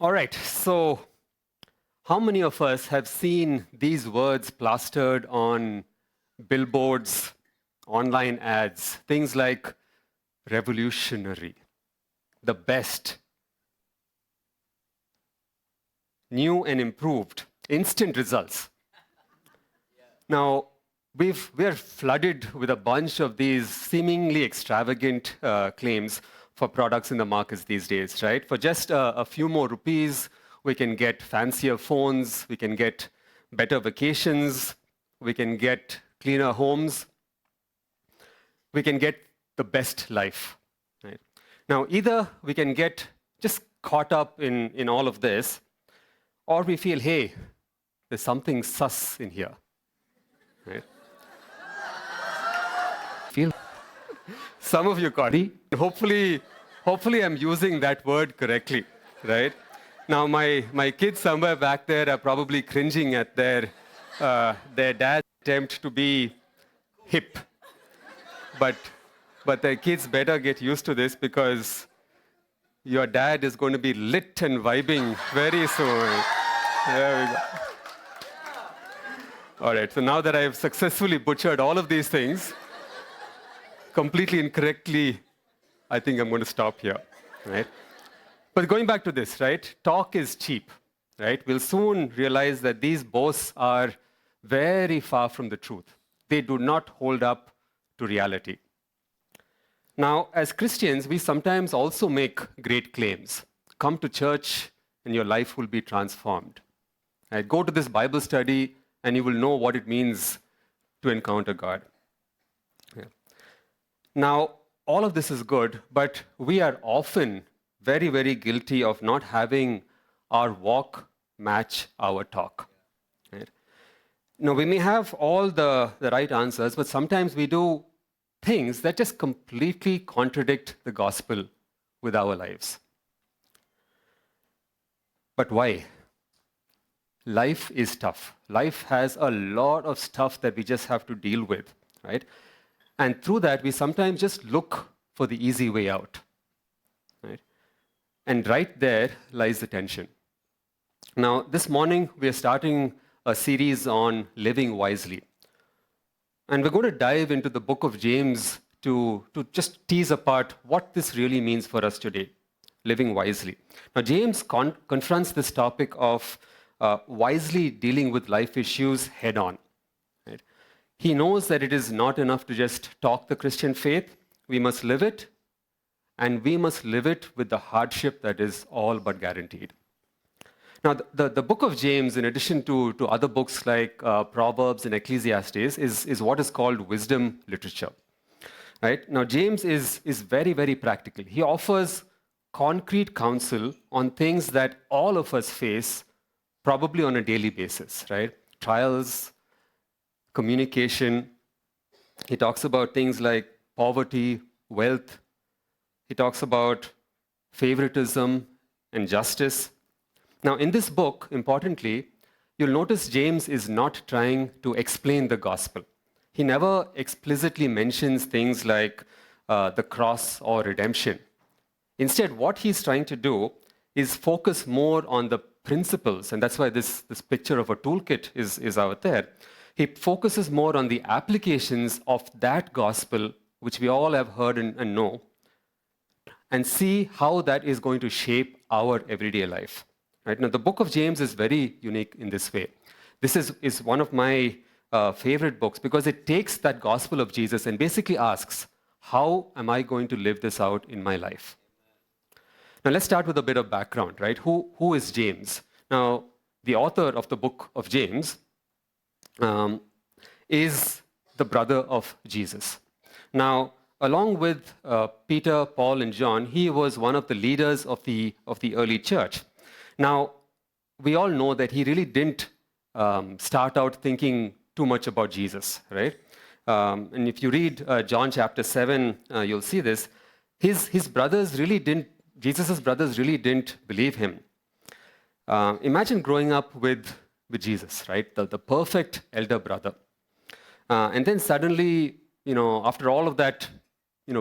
All right, so how many of us have seen these words plastered on billboards, online ads, things like revolutionary, the best, new and improved, instant results? Now, we're flooded with a bunch of these seemingly extravagant claims for products in the markets these days, right? For just a few more rupees, we can get fancier phones, we can get better vacations, we can get cleaner homes, we can get the best life, right? Now, either we can get just caught up in all of this, or we feel, hey, there's something sus in here, right? Feel some of you caught it. Hopefully I'm using that word correctly, right? Now my kids somewhere back there are probably cringing at their dad's attempt to be hip, but their kids better get used to this because your dad is going to be lit and vibing very soon. There we go. All right, so now that I've successfully butchered all of these things, completely incorrectly, I think I'm going to stop here, right? But going back to this, right? Talk is cheap, right? We'll soon realize that these boasts are very far from the truth. They do not hold up to reality. Now, as Christians, we sometimes also make great claims. Come to church and your life will be transformed. Right? Go to this Bible study and you will know what it means to encounter God. Yeah. Now, all of this is good, but we are often very, very guilty of not having our walk match our talk. Right? Now, we may have all the right answers, but sometimes we do things that just completely contradict the gospel with our lives. But why? Life is tough. Life has a lot of stuff that we just have to deal with, right? And through that, we sometimes just look for the easy way out, right? And right there lies the tension. Now, this morning, we are starting a series on living wisely. And we're going to dive into the book of James to just tease apart what this really means for us today, living wisely. Now, James confronts this topic of wisely dealing with life issues head on. Right? He knows that it is not enough to just talk the Christian faith. We must live it, and we must live it with the hardship that is all but guaranteed. Now, the book of James, in addition to other books like Proverbs and Ecclesiastes, is what is called wisdom literature. Right? Now, James is very, very practical. He offers concrete counsel on things that all of us face probably on a daily basis, right? Trials, communication. He talks about things like poverty, wealth. He talks about favoritism and justice. Now, in this book, importantly, you'll notice James is not trying to explain the gospel. He never explicitly mentions things like the cross or redemption. Instead, what he's trying to do is focus more on the principles, and that's why this picture of a toolkit is out there. He focuses more on the applications of that gospel, which we all have heard and know, and see how that is going to shape our everyday life. Right? Now, the book of James is very unique in this way. This is one of my favorite books because it takes that gospel of Jesus and basically asks, how am I going to live this out in my life? Now, let's start with a bit of background, right? Who is James? Now, the author of the book of James is the brother of Jesus. Now, along with Peter, Paul, and John, he was one of the leaders of the early church. Now, we all know that he really didn't start out thinking too much about Jesus, right? And if you read John chapter 7, you'll see this. His brothers really didn't, Jesus' brothers really didn't believe him. Imagine growing up with Jesus, right? The perfect elder brother. And then suddenly, after all of that,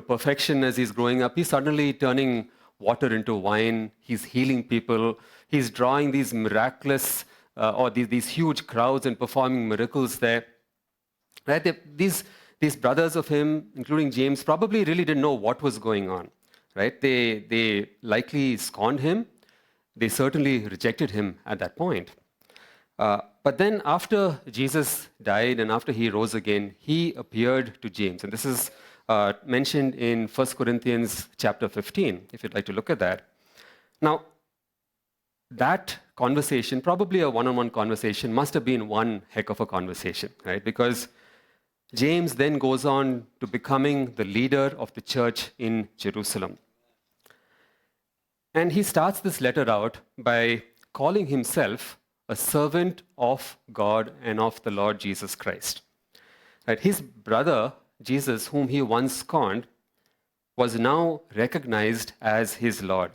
perfection as he's growing up, he's suddenly turning water into wine. He's healing people. He's drawing these miraculous or these huge crowds and performing miracles there. Right? These brothers of him, including James, probably really didn't know what was going on. Right? They likely scorned him. They certainly rejected him at that point. But then after Jesus died and after he rose again, he appeared to James. And this is mentioned in 1 Corinthians chapter 15, if you'd like to look at that. Now, that conversation, probably a one-on-one conversation, must have been one heck of a conversation, right? Because James then goes on to becoming the leader of the church in Jerusalem. And he starts this letter out by calling himself a servant of God and of the Lord Jesus Christ. Right? His brother, Jesus, whom he once scorned, was now recognized as his Lord.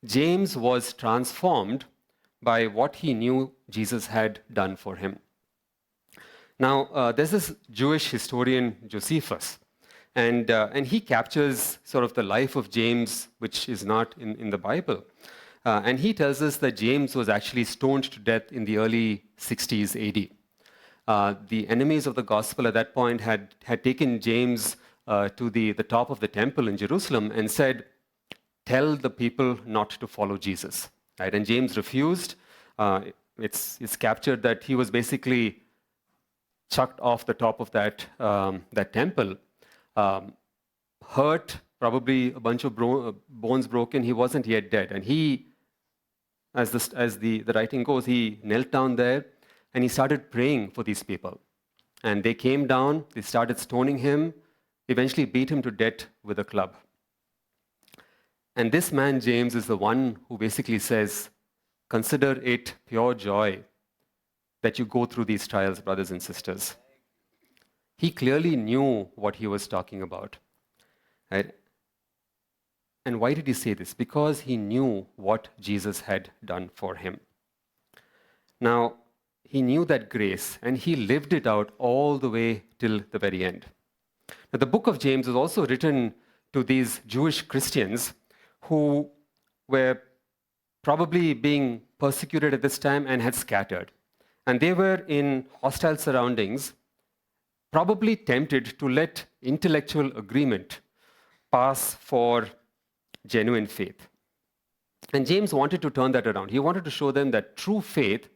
James was transformed by what he knew Jesus had done for him. Now, there's this Jewish historian, Josephus, and he captures sort of the life of James, which is not in the Bible. And he tells us that James was actually stoned to death in the early 60s AD. The enemies of the gospel at that point had taken James to the top of the temple in Jerusalem and said, "Tell the people not to follow Jesus." Right? And James refused. It's captured that he was basically chucked off the top of that temple, hurt, probably a bunch of bones broken. He wasn't yet dead, and he, as the writing goes, he knelt down there and he started praying for these people. And they came down, they started stoning him, eventually beat him to death with a club. And this man, James, is the one who basically says, "Consider it pure joy that you go through these trials, brothers and sisters." He clearly knew what he was talking about. Right? And why did he say this? Because he knew what Jesus had done for him. Now, he knew that grace, and he lived it out all the way till the very end. Now, the book of James is also written to these Jewish Christians who were probably being persecuted at this time and had scattered. And they were in hostile surroundings, probably tempted to let intellectual agreement pass for genuine faith. And James wanted to turn that around. He wanted to show them that true faith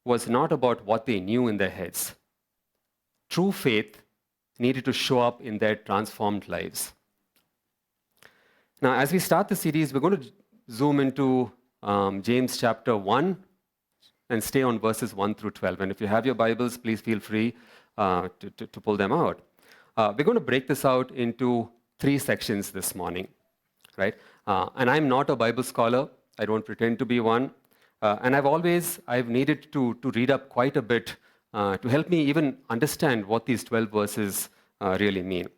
was not about what they knew in their heads. True faith needed to show up in their transformed lives. Now, as we start the series, we're going to zoom into James chapter 1 and stay on verses 1 through 12. And if you have your Bibles, please feel free to pull them out. We're going to break this out into 3 sections this morning. Right? And I'm not a Bible scholar. I don't pretend to be one. And I've needed to read up quite a bit to help me even understand what these 12 verses really mean.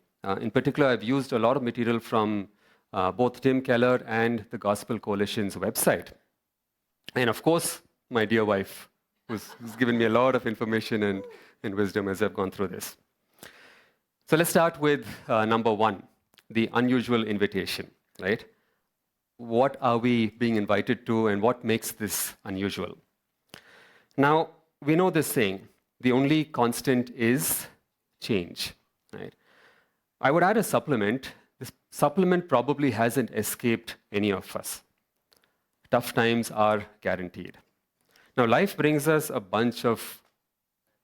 In particular, I've used a lot of material from both Tim Keller and the Gospel Coalition's website. And of course, my dear wife, who's given me a lot of information and wisdom as I've gone through this. So let's start with number 1, the unusual invitation. Right? What are we being invited to, and what makes this unusual? Now, we know this saying, the only constant is change. Right? I would add a supplement. This supplement probably hasn't escaped any of us. Tough times are guaranteed. Now, life brings us a bunch of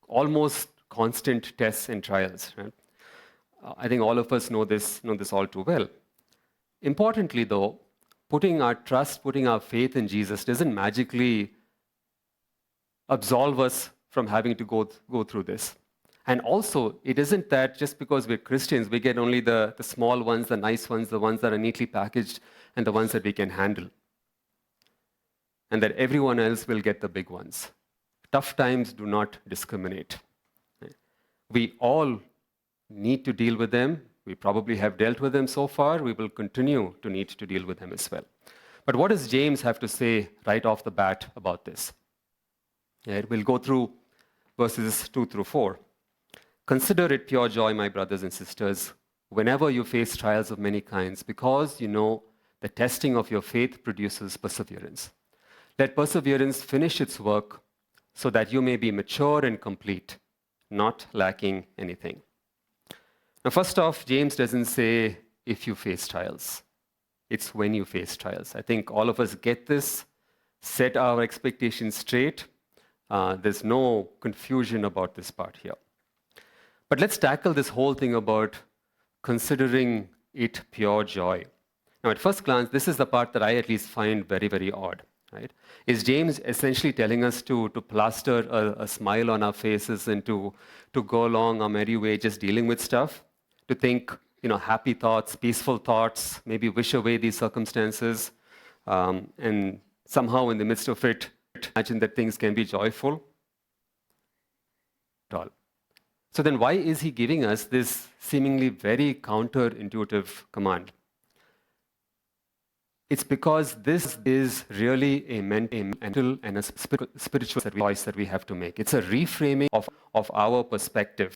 almost constant tests and trials. Right? I think all of us know this all too well. Importantly, though, putting our trust, putting our faith in Jesus doesn't magically absolve us from having to go through this. And also, it isn't that just because we're Christians, we get only the small ones, the nice ones, the ones that are neatly packaged, and the ones that we can handle. And that everyone else will get the big ones. Tough times do not discriminate. We all need to deal with them. We probably have dealt with them so far. We will continue to need to deal with them as well. But what does James have to say right off the bat about this? Yeah, we'll go through verses 2 through 4. "Consider it pure joy, my brothers and sisters, whenever you face trials of many kinds, because you know the testing of your faith produces perseverance. Let perseverance finish its work so that you may be mature and complete, not lacking anything. Now, first off, James doesn't say if you face trials. It's when you face trials. I think all of us get this, set our expectations straight. There's no confusion about this part here. But let's tackle this whole thing about considering it pure joy. Now, at first glance, this is the part that I at least find very, very odd. Right? Is James essentially telling us to plaster a smile on our faces and to go along our merry way just dealing with stuff? To think, happy thoughts, peaceful thoughts, maybe wish away these circumstances, and somehow in the midst of it, imagine that things can be joyful? At all. So then why is he giving us this seemingly very counterintuitive command? It's because this is really a mental and a spiritual choice that we have to make. It's a reframing of our perspective.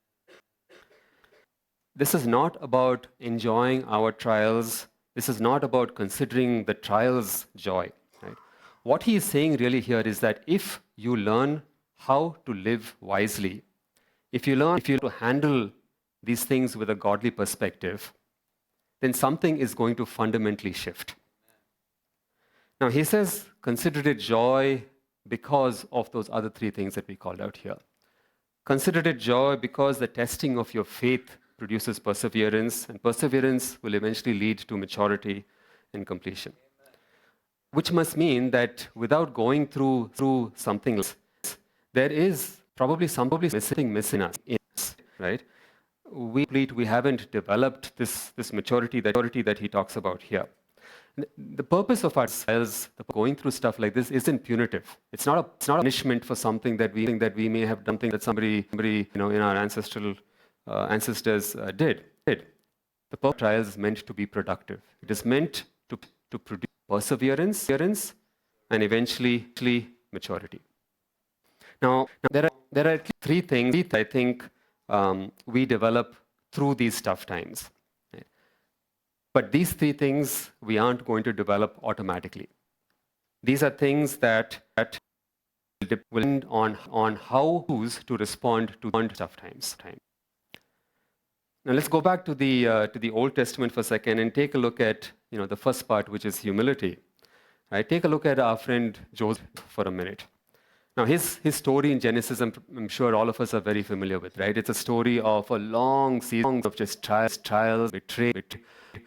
This is not about enjoying our trials. This is not about considering the trials joy. Right? What he is saying really here is that if you learn how to live wisely, if you learn to handle these things with a godly perspective, then something is going to fundamentally shift. Now, he says, consider it joy because of those other three things that we called out here. Consider it joy because the testing of your faith produces perseverance, and perseverance will eventually lead to maturity and completion. Which must mean that without going through something else, there is probably something missing us, right? We haven't developed this maturity that he talks about here. The purpose of our trials, going through stuff like this, isn't punitive. It's not a punishment for something that we may have done, that somebody in our ancestors did. The purpose of trials is meant to be productive. It is meant to produce perseverance and eventually maturity. Now there are at least three things I think we develop through these tough times. But these three things we aren't going to develop automatically. These are things that will depend on how we choose to respond to tough times. Now let's go back to the Old Testament for a second and take a look at the first part, which is humility. Right? Take a look at our friend Joseph for a minute. Now his story in Genesis, I'm sure all of us are very familiar with. Right? It's a story of a long season of just trials, betrayal,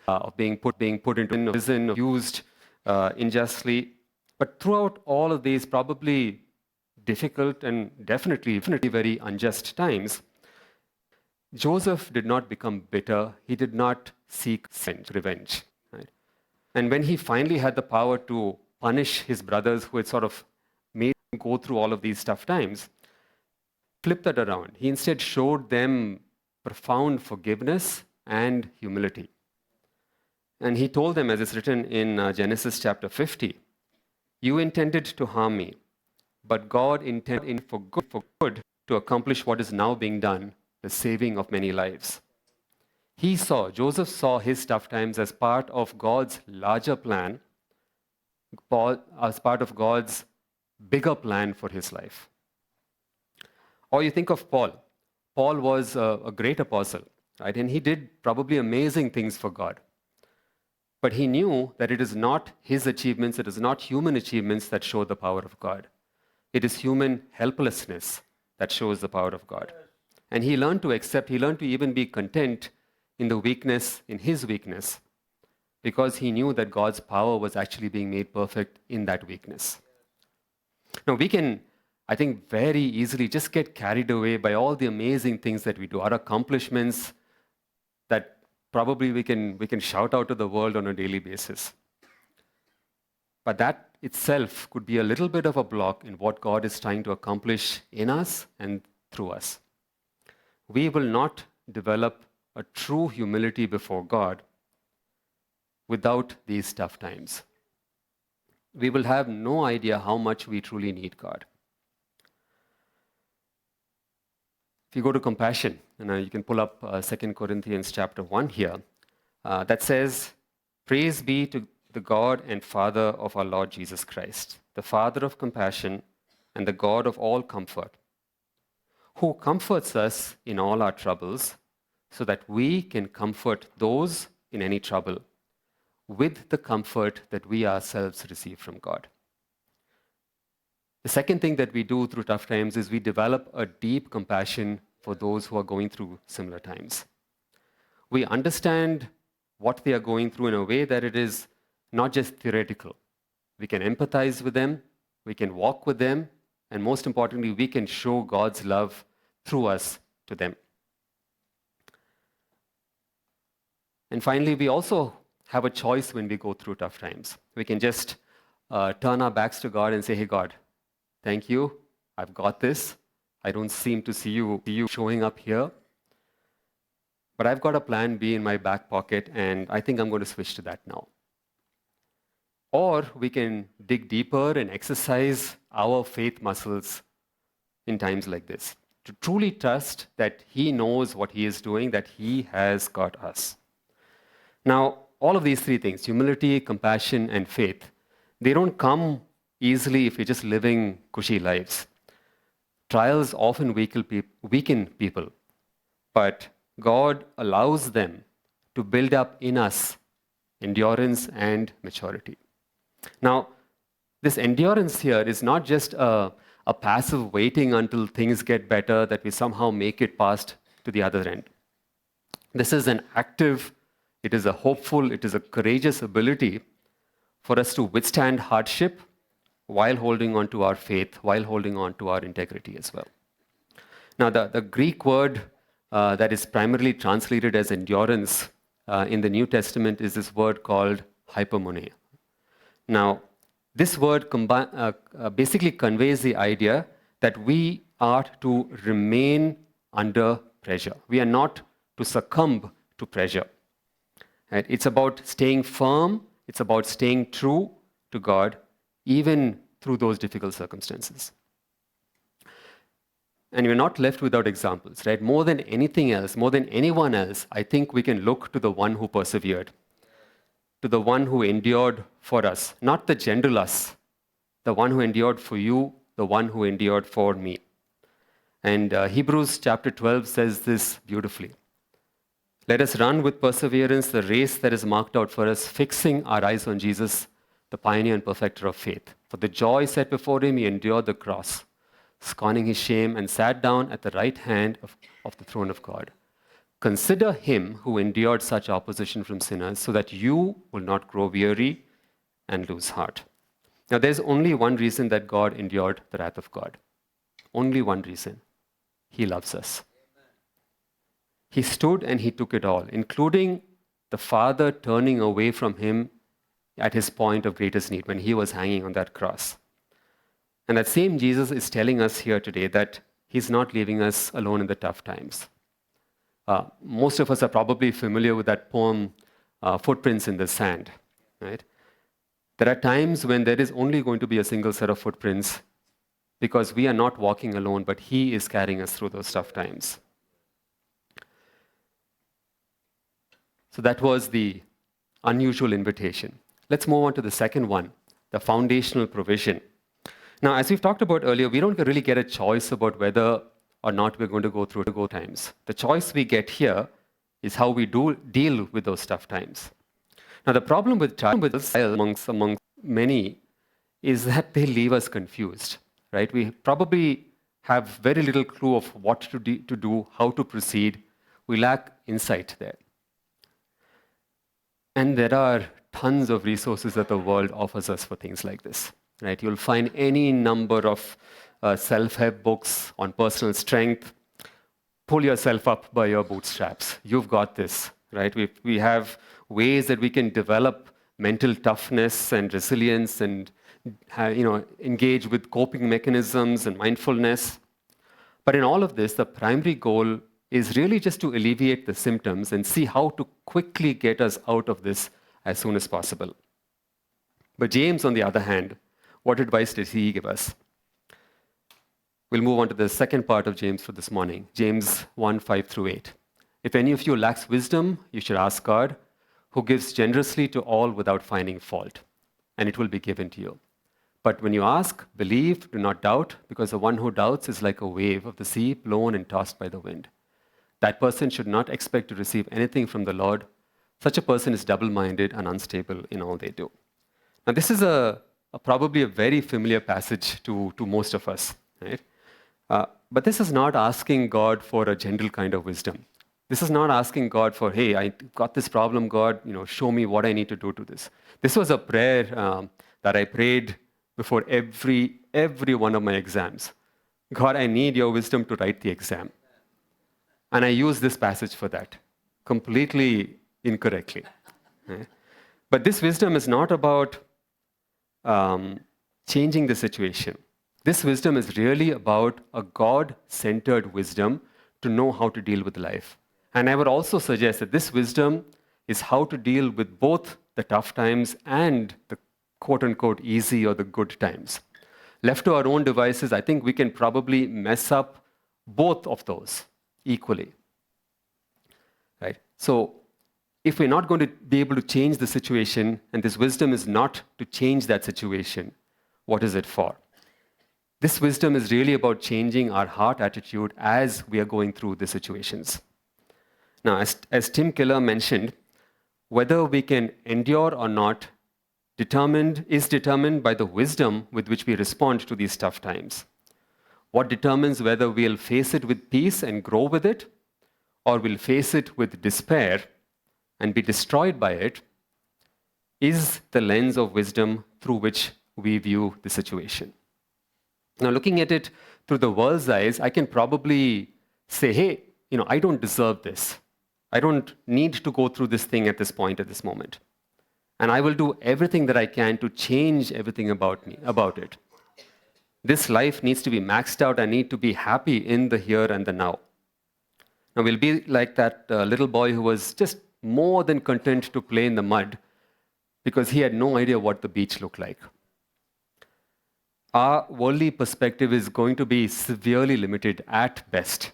of being put into prison, used unjustly. But throughout all of these probably difficult and definitely very unjust times, Joseph did not become bitter. He did not seek revenge. Right? And when he finally had the power to punish his brothers who had sort of made him go through all of these tough times, flipped that around. He instead showed them profound forgiveness and humility. And he told them, as is written in Genesis chapter 50, you intended to harm me, but God intended for good to accomplish what is now being done, the saving of many lives. Joseph saw his tough times as part of God's larger plan, as part of God's bigger plan for his life. Or you think of Paul. Paul was a great apostle, right? And he did probably amazing things for God. But he knew that it is not his achievements, it is not human achievements that show the power of God. It is human helplessness that shows the power of God. And he learned to accept, he learned to even be content in his weakness, because he knew that God's power was actually being made perfect in that weakness. Now we can, I think, very easily just get carried away by all the amazing things that we do, our accomplishments that probably we can shout out to the world on a daily basis. But that itself could be a little bit of a block in what God is trying to accomplish in us and through us. We will not develop a true humility before God without these tough times. We will have no idea how much we truly need God. If you go to compassion, and you can pull up 2 Corinthians chapter 1 here, that says, "Praise be to the God and Father of our Lord Jesus Christ, the Father of compassion and the God of all comfort, who comforts us in all our troubles, so that we can comfort those in any trouble with the comfort that we ourselves receive from God." The second thing that we do through tough times is we develop a deep compassion for those who are going through similar times. We understand what they are going through in a way that it is not just theoretical. We can empathize with them, we can walk with them, and most importantly, we can show God's love through us to them. And finally, we also have a choice when we go through tough times. We can just turn our backs to God and say, "Hey, God, thank you. I've got this. I don't seem to see you showing up here. But I've got a plan B in my back pocket, and I think I'm going to switch to that now." Or we can dig deeper and exercise our faith muscles in times like this, to truly trust that He knows what He is doing, that He has got us. Now, all of these three things, humility, compassion, and faith, they don't come easily if you're just living cushy lives. Trials often weaken people, but God allows them to build up in us endurance and maturity. Now, this endurance here is not just a passive waiting until things get better, that we somehow make it past to the other end. This is an active, it is a hopeful, it is a courageous ability for us to withstand hardship while holding on to our faith, while holding on to our integrity as well. Now, the Greek word that is primarily translated as endurance in the New Testament is this word called hypermone. Now, this word basically conveys the idea that we are to remain under pressure. We are not to succumb to pressure. Right? It's about staying firm, it's about staying true to God, even through those difficult circumstances. And we're not left without examples, right? More than anything else, more than anyone else, I think we can look to the one who persevered, to the one who endured for us, not the general us, the one who endured for you, the one who endured for me. And Hebrews chapter 12 says this beautifully. "Let us run with perseverance the race that is marked out for us, fixing our eyes on Jesus, the pioneer and perfecter of faith. For the joy set before him, he endured the cross, scorning his shame, and sat down at the right hand of the throne of God. Consider him who endured such opposition from sinners, so that you will not grow weary and lose heart." Now, there's only one reason that God endured the wrath of God. Only one reason. He loves us. He stood and he took it all, including the Father turning away from him at his point of greatest need when he was hanging on that cross. And that same Jesus is telling us here today that he's not leaving us alone in the tough times. Most of us are probably familiar with that poem, Footprints in the Sand, right? There are times when there is only going to be a single set of footprints because we are not walking alone, but he is carrying us through those tough times. So that was the unusual invitation. Let's move on to the second one, the foundational provision. Now, as we've talked about earlier, we don't really get a choice about whether or not we're going to go through tough times. The choice we get here is how we deal with those tough times. Now, the problem with trials amongst many is that they leave us confused, right? We probably have very little clue of what to do, how to proceed. We lack insight there. And there are tons of resources that the world offers us for things like this, right? You'll find any number of self-help books on personal strength. Pull yourself up by your bootstraps. You've got this, right? We have ways that we can develop mental toughness and resilience and engage with coping mechanisms and mindfulness. But in all of this, the primary goal is really just to alleviate the symptoms and see how to quickly get us out of this as soon as possible. But James, on the other hand, what advice did he give us? We'll move on to the second part of James for this morning, James 1 5 through 8. If any of you lacks wisdom, you should ask God, who gives generously to all without finding fault, and it will be given to you. But when you ask, believe, do not doubt, because the one who doubts is like a wave of the sea blown and tossed by the wind. That person should not expect to receive anything from the Lord. Such a person is double minded and unstable in all they do. Now, this is probably a very familiar passage to most of us, right? But this is not asking God for a general kind of wisdom. This is not asking God for, hey, I got this problem, God, show me what I need to do to this. This was a prayer that I prayed before every one of my exams. God, I need your wisdom to write the exam. And I use this passage for that, completely incorrectly. Right? But this wisdom is not about changing the situation. This wisdom is really about a God-centered wisdom to know how to deal with life. And I would also suggest that this wisdom is how to deal with both the tough times and the quote-unquote easy or the good times. Left to our own devices, I think we can probably mess up both of those equally. Right? So if we're not going to be able to change the situation, and this wisdom is not to change that situation, what is it for? This wisdom is really about changing our heart attitude as we are going through the situations. Now, as Tim Keller mentioned, whether we can endure or not is determined by the wisdom with which we respond to these tough times. What determines whether we'll face it with peace and grow with it, or we'll face it with despair and be destroyed by it, is the lens of wisdom through which we view the situation. Now, looking at it through the world's eyes, I can probably say, hey, I don't deserve this. I don't need to go through this thing at this point, at this moment. And I will do everything that I can to change everything about it. This life needs to be maxed out. I need to be happy in the here and the now. Now, we'll be like that little boy who was just more than content to play in the mud because he had no idea what the beach looked like. Our worldly perspective is going to be severely limited at best.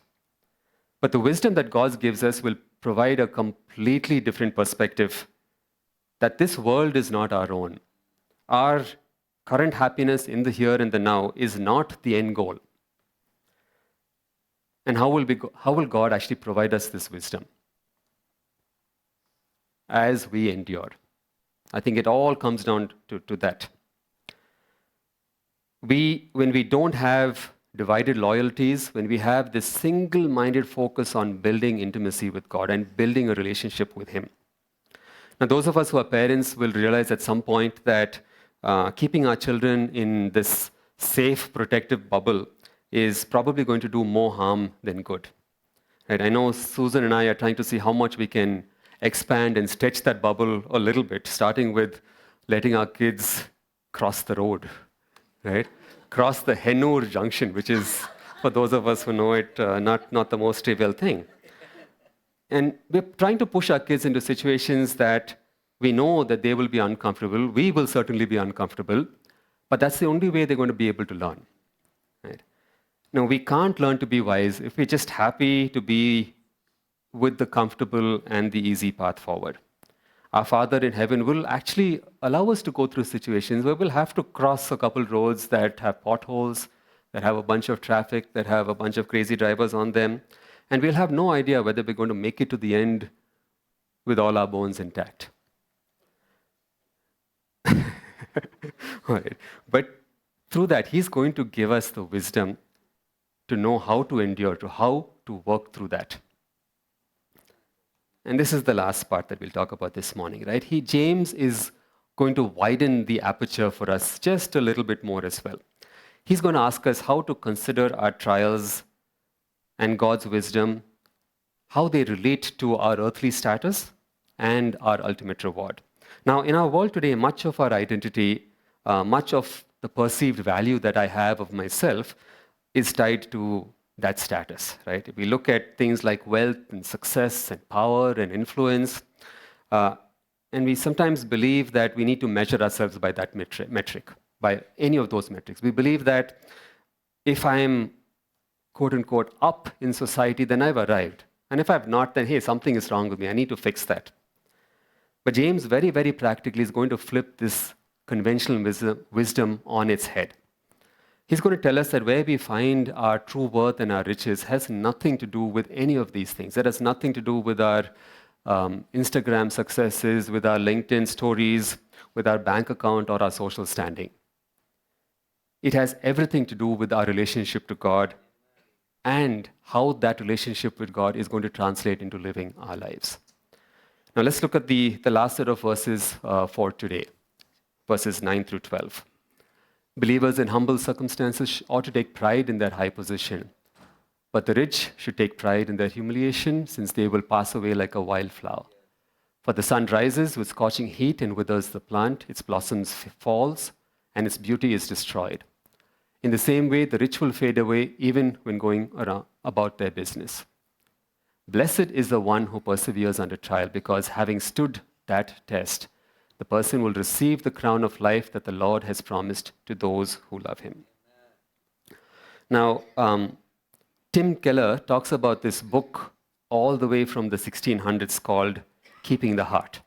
But the wisdom that God gives us will provide a completely different perspective, that this world is not our own. Our current happiness in the here and the now is not the end goal. And how will God actually provide us this wisdom? As we endure. I think it all comes down to that. When we don't have divided loyalties, when we have this single-minded focus on building intimacy with God and building a relationship with Him. Now, those of us who are parents will realize at some point that keeping our children in this safe, protective bubble is probably going to do more harm than good. Right? I know Susan and I are trying to see how much we can expand and stretch that bubble a little bit, starting with letting our kids cross the road, right? Cross the Hennur Junction, which is, for those of us who know it, not the most trivial thing. And we're trying to push our kids into situations that we know that they will be uncomfortable. We will certainly be uncomfortable, but that's the only way they're going to be able to learn. Right? Now, we can't learn to be wise if we're just happy to be with the comfortable and the easy path forward. Our Father in heaven will actually allow us to go through situations where we'll have to cross a couple roads that have potholes, that have a bunch of traffic, that have a bunch of crazy drivers on them, and we'll have no idea whether we're going to make it to the end with all our bones intact. All right. But through that, He's going to give us the wisdom to know how to endure, to how to work through that. And this is the last part that we'll talk about this morning, right? James is going to widen the aperture for us just a little bit more as well. He's going to ask us how to consider our trials and God's wisdom, how they relate to our earthly status and our ultimate reward. Now, in our world today, much of our identity, much of the perceived value that I have of myself is tied to that status, right? If we look at things like wealth and success and power and influence, and we sometimes believe that we need to measure ourselves by that metric, by any of those metrics. We believe that if I'm quote unquote, up in society, then I've arrived. And if I've not, then hey, something is wrong with me. I need to fix that. But James, very, very practically, is going to flip this conventional wisdom on its head. He's going to tell us that where we find our true worth and our riches has nothing to do with any of these things. That has nothing to do with our Instagram successes, with our LinkedIn stories, with our bank account or our social standing. It has everything to do with our relationship to God and how that relationship with God is going to translate into living our lives. Now let's look at the last set of verses for today, verses 9 through 12. Believers in humble circumstances ought to take pride in their high position, but the rich should take pride in their humiliation, since they will pass away like a wildflower. For the sun rises with scorching heat and withers the plant, its blossoms falls, and its beauty is destroyed. In the same way, the rich will fade away even when going about their business. Blessed is the one who perseveres under trial, because having stood that test, the person will receive the crown of life that the Lord has promised to those who love him. Now, Tim Keller talks about this book all the way from the 1600s called Keeping the Heart.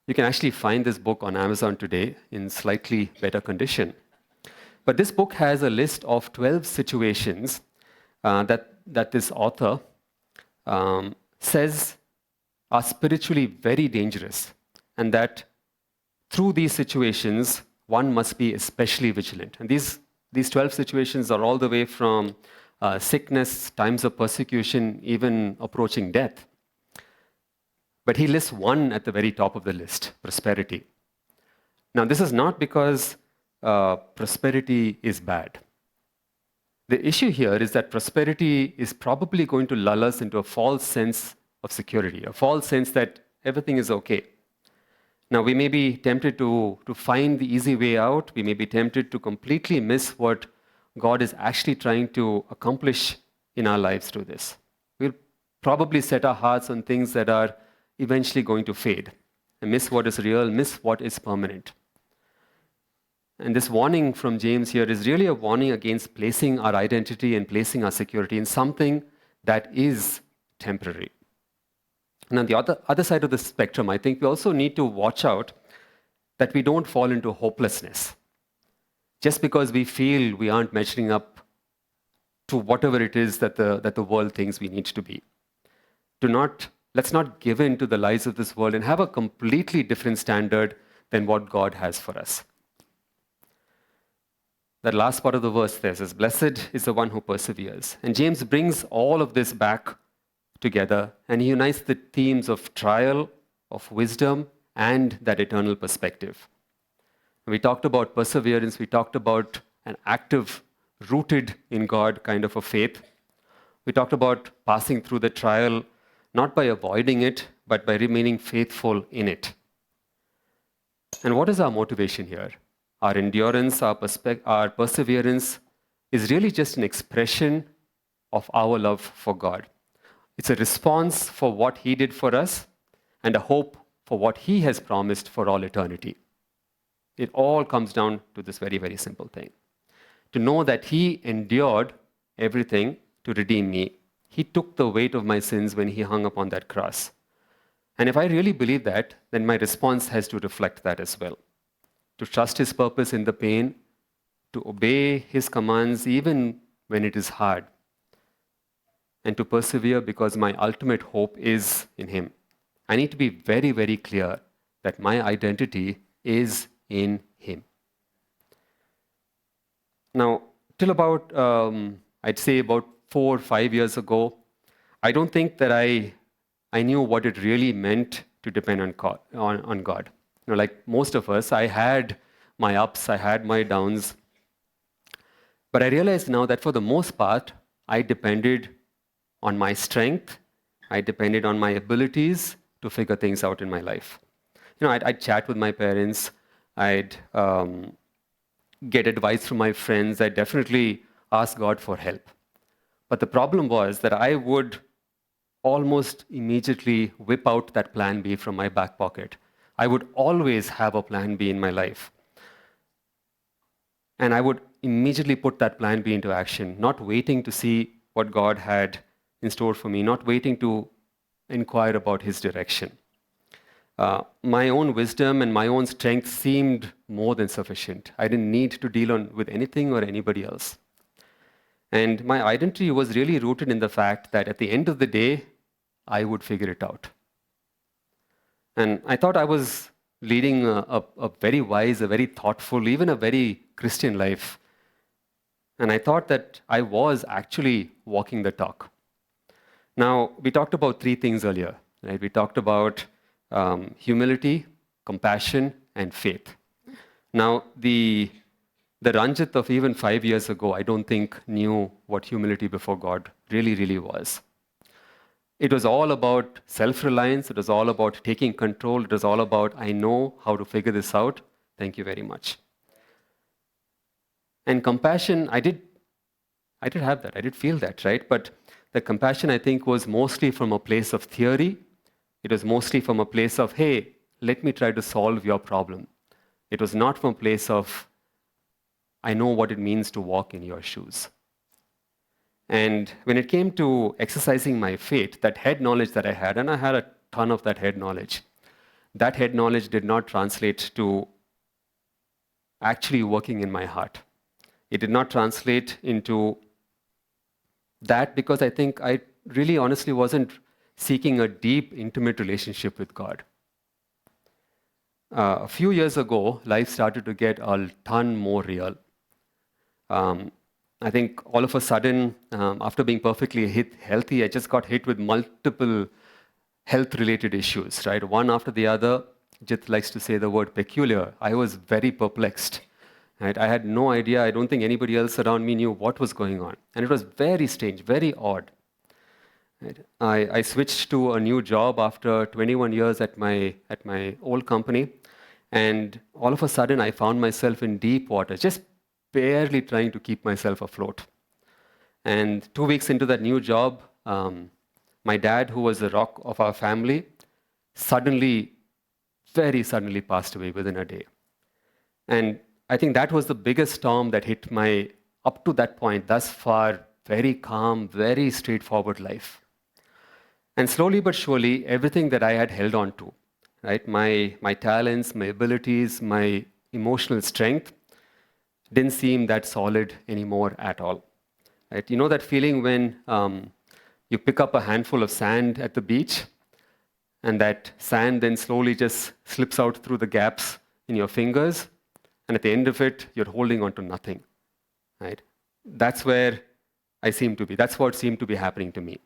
You can actually find this book on Amazon today in slightly better condition. But this book has a list of 12 situations that this author says are spiritually very dangerous, and that through these situations, one must be especially vigilant. And these 12 situations are all the way from sickness, times of persecution, even approaching death. But he lists one at the very top of the list, prosperity. Now, this is not because prosperity is bad. The issue here is that prosperity is probably going to lull us into a false sense of security, a false sense that everything is okay. Now, we may be tempted to find the easy way out. We may be tempted to completely miss what God is actually trying to accomplish in our lives through this. We'll probably set our hearts on things that are eventually going to fade and miss what is real, miss what is permanent. And this warning from James here is really a warning against placing our identity and placing our security in something that is temporary. And on the other side of the spectrum, I think we also need to watch out that we don't fall into hopelessness. Just because we feel we aren't measuring up to whatever it is that the world thinks we need to be. Let's not give in to the lies of this world and have a completely different standard than what God has for us. That last part of the verse there says, blessed is the one who perseveres. And James brings all of this back together, and he unites the themes of trial, of wisdom, and that eternal perspective. We talked about perseverance, we talked about an active, rooted in God kind of a faith. We talked about passing through the trial, not by avoiding it, but by remaining faithful in it. And what is our motivation here? Our endurance, our perseverance is really just an expression of our love for God. It's a response for what he did for us and a hope for what he has promised for all eternity. It all comes down to this very, very simple thing. To know that he endured everything to redeem me. He took the weight of my sins when he hung upon that cross. And if I really believe that, then my response has to reflect that as well. To trust his purpose in the pain, to obey his commands even when it is hard, and to persevere because my ultimate hope is in him. I need to be very, very clear that my identity is in him. Now, till about, I'd say about 4 or 5 years ago, I don't think that I knew what it really meant to depend on God. You know, like most of us, I had my ups, I had my downs. But I realized now that for the most part, I depended on my strength, I depended on my abilities to figure things out in my life. You know, I'd chat with my parents, I'd get advice from my friends, I'd definitely ask God for help. But the problem was that I would almost immediately whip out that plan B from my back pocket. I would always have a plan B in my life. And I would immediately put that plan B into action, not waiting to see what God had in store for me, not waiting to inquire about His direction. My own wisdom and my own strength seemed more than sufficient. I didn't need to deal with anything or anybody else. And my identity was really rooted in the fact that at the end of the day, I would figure it out. And I thought I was leading a very wise, a very thoughtful, even a very Christian life. And I thought that I was actually walking the talk. Now, we talked about three things earlier, right? We talked about humility, compassion, and faith. Now, the Ranjit of even 5 years ago, I don't think knew what humility before God really, really was. It was all about self-reliance. It was all about taking control. It was all about, I know how to figure this out. Thank you very much. And compassion, I did have that. I did feel that, right? But the compassion, I think, was mostly from a place of theory. It was mostly from a place of, hey, let me try to solve your problem. It was not from a place of, I know what it means to walk in your shoes. And when it came to exercising my faith, that head knowledge that I had, and I had a ton of that head knowledge did not translate to actually working in my heart. It did not translate into that because I think I really honestly wasn't seeking a deep, intimate relationship with God. A few years ago, life started to get a ton more real. I think all of a sudden, after being perfectly healthy, I just got hit with multiple health-related issues, right? One after the other. Jit likes to say the word peculiar. I was very perplexed. Right? I had no idea. I don't think anybody else around me knew what was going on. And it was very strange, very odd. Right? I switched to a new job after 21 years at my old company. And all of a sudden, I found myself in deep water, just barely trying to keep myself afloat. And 2 weeks into that new job, my dad, who was the rock of our family, very suddenly passed away within a day. And I think that was the biggest storm that hit my, up to that point, thus far, very calm, very straightforward life. And slowly but surely, everything that I had held on to, right, my talents, my abilities, my emotional strength, didn't seem that solid anymore at all. Right? You know that feeling when you pick up a handful of sand at the beach, and that sand then slowly just slips out through the gaps in your fingers, and at the end of it, you're holding on to nothing. Right? That's where I seem to be. That's what seemed to be happening to me.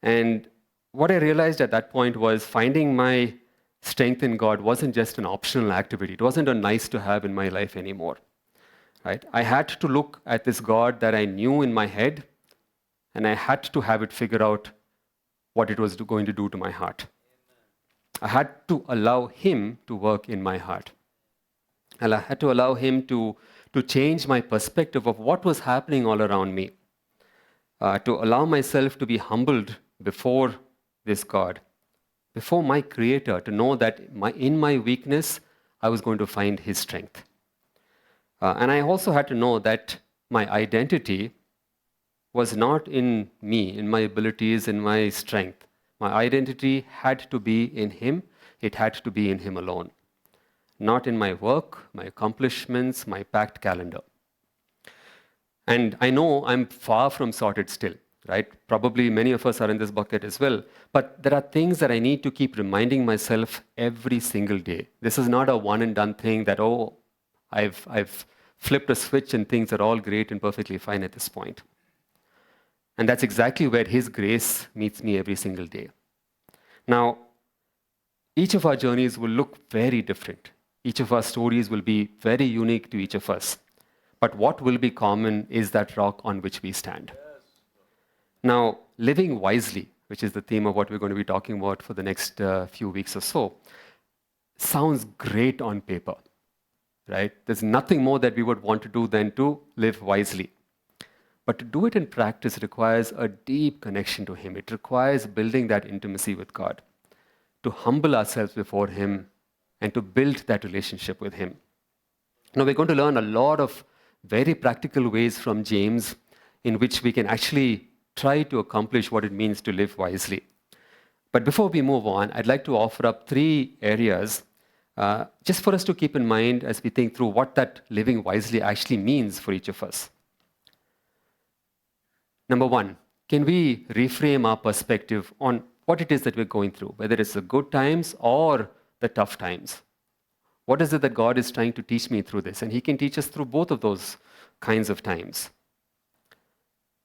And what I realized at that point was finding my strength in God wasn't just an optional activity. It wasn't a nice to have in my life anymore. Right? I had to look at this God that I knew in my head, and I had to have it figure out what it was going to do to my heart. I had to allow Him to work in my heart. And I had to allow Him to change my perspective of what was happening all around me. To allow myself to be humbled before this God, before my Creator, to know that in my weakness, I was going to find His strength. And I also had to know that my identity was not in me, in my abilities, in my strength. My identity had to be in Him. It had to be in Him alone. Not in my work, my accomplishments, my packed calendar. And I know I'm far from sorted still, right? Probably many of us are in this bucket as well. But there are things that I need to keep reminding myself every single day. This is not a one and done thing that, oh, I've flipped a switch and things are all great and perfectly fine at this point. And that's exactly where His grace meets me every single day. Now, each of our journeys will look very different. Each of our stories will be very unique to each of us. But what will be common is that rock on which we stand. Now, living wisely, which is the theme of what we're going to be talking about for the next few weeks or so, sounds great on paper. Right? There's nothing more that we would want to do than to live wisely. But to do it in practice requires a deep connection to Him. It requires building that intimacy with God, to humble ourselves before Him, and to build that relationship with Him. Now, we're going to learn a lot of very practical ways from James in which we can actually try to accomplish what it means to live wisely. But before we move on, I'd like to offer up 3 areas just for us to keep in mind as we think through what that living wisely actually means for each of us. Number 1, can we reframe our perspective on what it is that we're going through, whether it's the good times or the tough times? What is it that God is trying to teach me through this? And He can teach us through both of those kinds of times.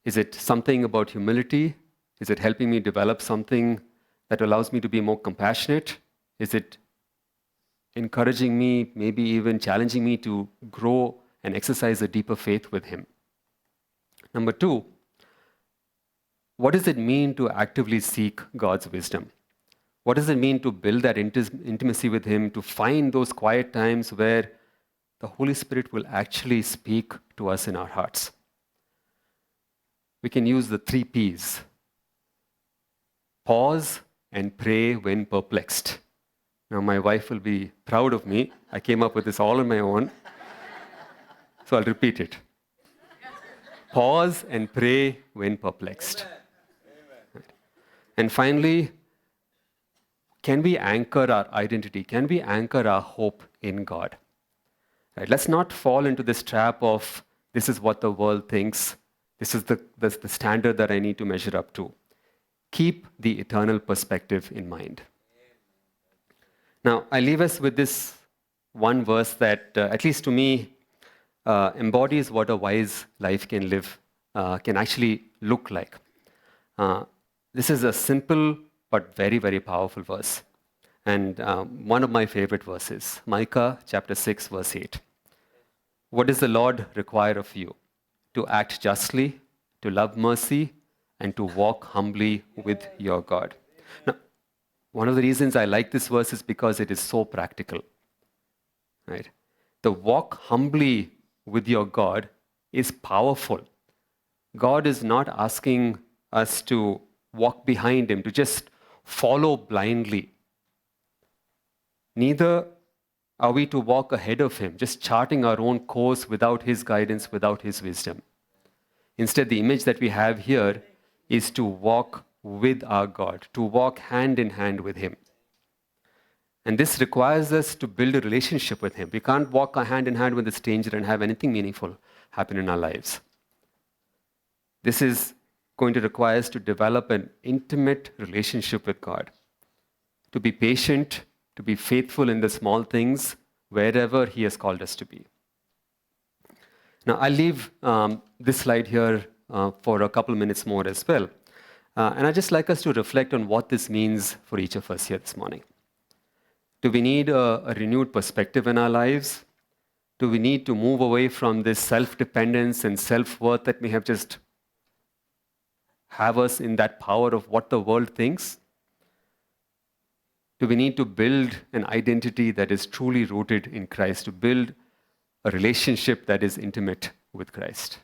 Is it something about humility? Is it helping me develop something that allows me to be more compassionate? Is it encouraging me, maybe even challenging me to grow and exercise a deeper faith with Him? Number 2, what does it mean to actively seek God's wisdom? What does it mean to build that intimacy with Him, to find those quiet times where the Holy Spirit will actually speak to us in our hearts? We can use the 3 P's. Pause and pray when perplexed. Now, my wife will be proud of me. I came up with this all on my own. So I'll repeat it. Pause and pray when perplexed. Amen. And finally, can we anchor our identity? Can we anchor our hope in God? Right? Let's not fall into this trap of this is what the world thinks. This is the standard that I need to measure up to. Keep the eternal perspective in mind. Now, I leave us with this one verse that, at least to me, embodies what a wise life can live, can actually look like. This is a simple but very, very powerful verse. And one of my favorite verses, Micah chapter 6, verse 8. What does the Lord require of you? To act justly, to love mercy, and to walk humbly with your God. Now, one of the reasons I like this verse is because it is so practical. Right? The walk humbly with your God is powerful. God is not asking us to walk behind Him, to just follow blindly. Neither are we to walk ahead of Him, just charting our own course without His guidance, without His wisdom. Instead, the image that we have here is to walk with our God, to walk hand in hand with Him. And this requires us to build a relationship with Him. We can't walk hand in hand with a stranger and have anything meaningful happen in our lives. This is going to require us to develop an intimate relationship with God, to be patient, to be faithful in the small things wherever He has called us to be. Now, I'll leave this slide here for a couple minutes more as well. And I'd just like us to reflect on what this means for each of us here this morning. Do we need a renewed perspective in our lives? Do we need to move away from this self-dependence and self-worth that may have just have us in that power of what the world thinks? Do we need to build an identity that is truly rooted in Christ, to build a relationship that is intimate with Christ?